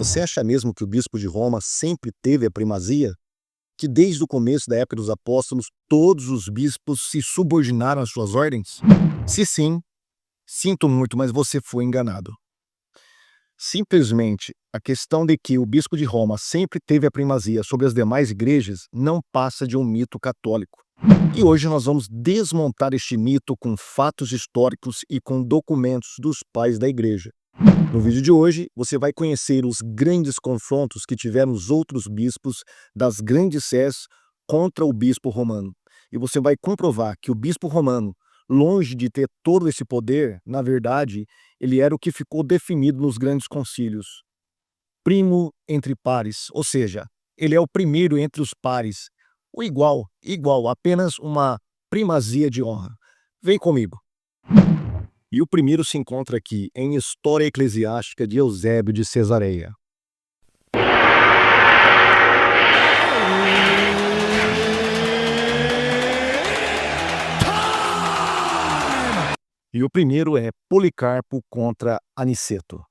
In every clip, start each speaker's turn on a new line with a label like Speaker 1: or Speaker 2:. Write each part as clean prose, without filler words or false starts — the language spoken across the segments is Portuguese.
Speaker 1: Você acha mesmo que o bispo de Roma sempre teve a primazia? Que desde o começo da época dos apóstolos, todos os bispos se subordinaram às suas ordens? Se sim, sinto muito, mas você foi enganado. Simplesmente, a questão de que o bispo de Roma sempre teve a primazia sobre as demais igrejas não passa de um mito católico. E hoje nós vamos desmontar este mito com fatos históricos e com documentos dos pais da igreja. No vídeo de hoje, você vai conhecer os grandes confrontos que tiveram os outros bispos das grandes sés contra o bispo romano. E você vai comprovar que o bispo romano, longe de ter todo esse poder, na verdade, ele era o que ficou definido nos grandes concílios. Primo entre pares, ou seja, ele é o primeiro entre os pares. O igual, apenas uma primazia de honra. Vem comigo. E o primeiro se encontra aqui em História Eclesiástica de Eusébio de Cesareia. E o primeiro é Policarpo contra Aniceto.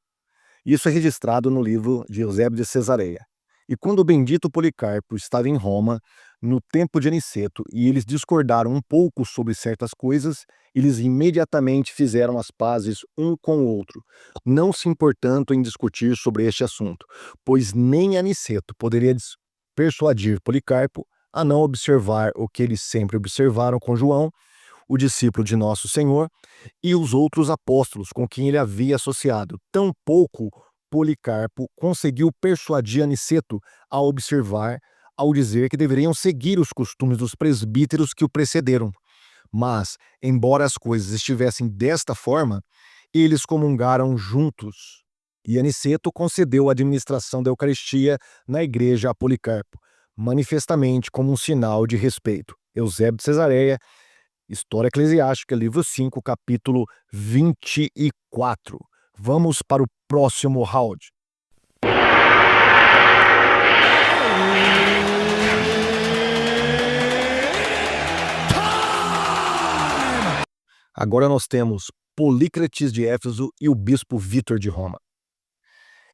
Speaker 1: Isso é registrado no livro de Eusébio de Cesareia. E quando o bendito Policarpo estava em Roma, no tempo de Aniceto, e eles discordaram um pouco sobre certas coisas, eles imediatamente fizeram as pazes um com o outro, não se importando em discutir sobre este assunto, pois nem Aniceto poderia persuadir Policarpo a não observar o que eles sempre observaram com João, o discípulo de Nosso Senhor, e os outros apóstolos com quem ele havia associado. Tampouco Policarpo conseguiu persuadir Aniceto a observar, ao dizer que deveriam seguir os costumes dos presbíteros que o precederam. Mas, embora as coisas estivessem desta forma, eles comungaram juntos. E Aniceto concedeu a administração da Eucaristia na igreja a Policarpo, manifestamente como um sinal de respeito. Eusébio de Cesareia, História Eclesiástica, livro 5, capítulo 24. Vamos para o próximo round. Agora nós temos Polícrates de Éfeso e o bispo Vítor de Roma.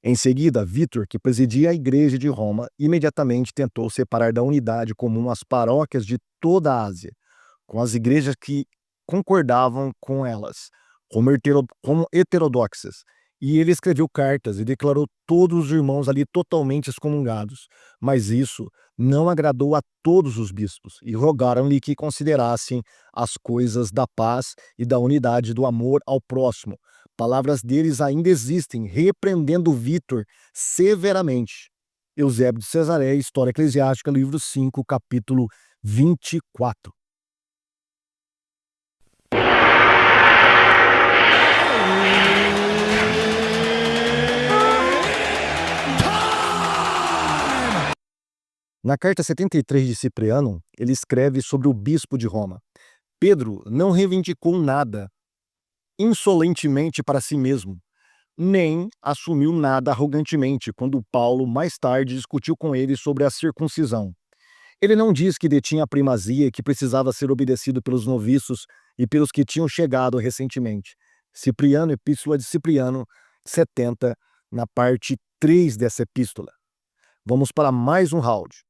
Speaker 1: Em seguida, Vítor, que presidia a igreja de Roma, imediatamente tentou separar da unidade comum as paróquias de toda a Ásia, com as igrejas que concordavam com elas, como heterodoxas. E ele escreveu cartas e declarou todos os irmãos ali totalmente excomungados. Mas isso não agradou a todos os bispos e rogaram-lhe que considerassem as coisas da paz e da unidade do amor ao próximo. Palavras deles ainda existem, repreendendo Vítor severamente. Eusébio de Cesareia, História Eclesiástica, livro 5, capítulo 24. Na carta 73 de Cipriano, ele escreve sobre o bispo de Roma. Pedro não reivindicou nada insolentemente para si mesmo, nem assumiu nada arrogantemente quando Paulo mais tarde discutiu com ele sobre a circuncisão. Ele não diz que detinha a primazia e que precisava ser obedecido pelos noviços e pelos que tinham chegado recentemente. Cipriano, Epístola de Cipriano, 70, na parte 3 dessa epístola. Vamos para mais um round.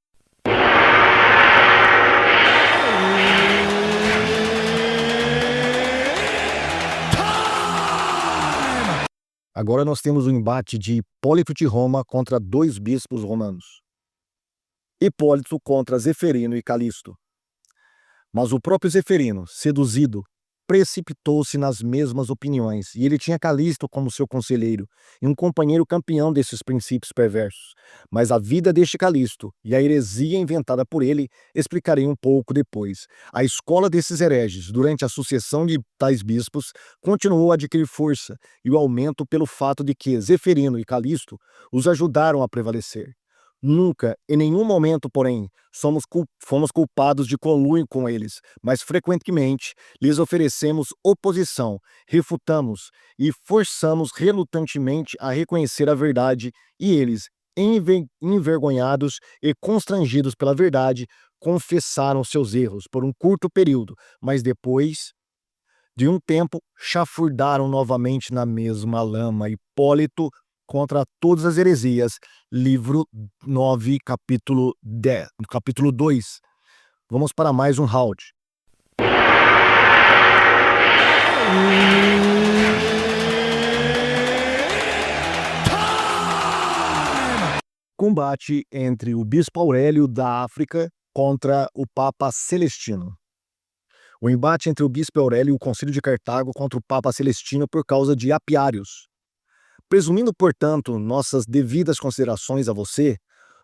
Speaker 1: Agora nós temos o embate de Hipólito de Roma contra dois bispos romanos. Hipólito contra Zeferino e Calisto. Mas o próprio Zeferino, seduzido, precipitou-se nas mesmas opiniões, e ele tinha Calisto como seu conselheiro e um companheiro campeão desses princípios perversos. Mas a vida deste Calisto e a heresia inventada por ele explicarei um pouco depois. A escola desses hereges, durante a sucessão de tais bispos, continuou a adquirir força e o aumento pelo fato de que Zeferino e Calisto os ajudaram a prevalecer. Nunca, em nenhum momento, porém, fomos culpados de conluio com eles, mas frequentemente lhes oferecemos oposição, refutamos e forçamos relutantemente a reconhecer a verdade, e eles, envergonhados e constrangidos pela verdade, confessaram seus erros por um curto período, mas depois de um tempo chafurdaram novamente na mesma lama. Hipólito contra todas as heresias, livro 9, capítulo 10, capítulo 2. Vamos para mais um round. Combate entre o Bispo Aurélio da África contra o Papa Celestino. O embate entre o Bispo Aurélio e o Concílio de Cartago contra o Papa Celestino por causa de apiários. Presumindo, portanto, nossas devidas considerações a você,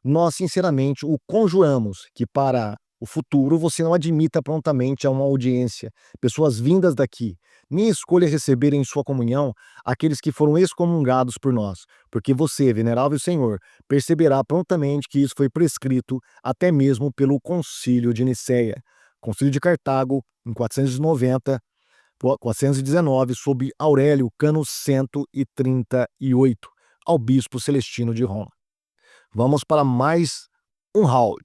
Speaker 1: nós sinceramente o conjuramos que para o futuro você não admita prontamente a uma audiência pessoas vindas daqui, nem escolha receber em sua comunhão aqueles que foram excomungados por nós, porque você, venerável Senhor, perceberá prontamente que isso foi prescrito até mesmo pelo Concílio de Nicéia, Concílio de Cartago, em 419, sob Aurélio, cano 138, ao bispo Celestino de Roma. Vamos para mais um round.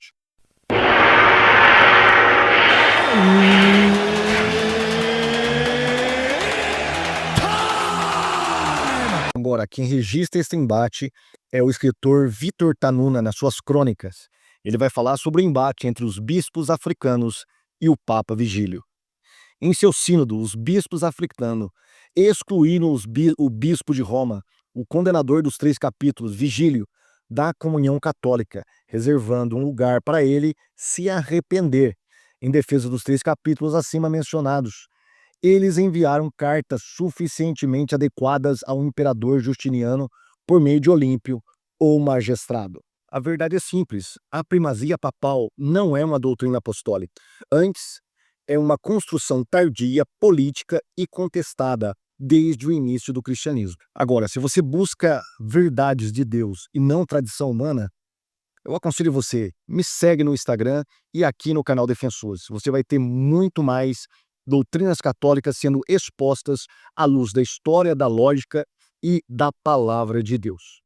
Speaker 1: Agora, quem registra esse embate é o escritor Vitor Tanuna, nas suas crônicas. Ele vai falar sobre o embate entre os bispos africanos e o Papa Vigílio. Em seu sínodo, os bispos africanos excluíram o bispo de Roma, o condenador dos 3 capítulos, Vigílio, da comunhão católica, reservando um lugar para ele se arrepender, em defesa dos 3 capítulos acima mencionados. Eles enviaram cartas suficientemente adequadas ao imperador Justiniano por meio de Olímpio ou magistrado. A verdade é simples, a primazia papal não é uma doutrina apostólica. Antes, é uma construção tardia, política e contestada desde o início do cristianismo. Agora, se você busca verdades de Deus e não tradição humana, eu aconselho você, me segue no Instagram e aqui no canal Defensores. Você vai ter muito mais doutrinas católicas sendo expostas à luz da história, da lógica e da palavra de Deus.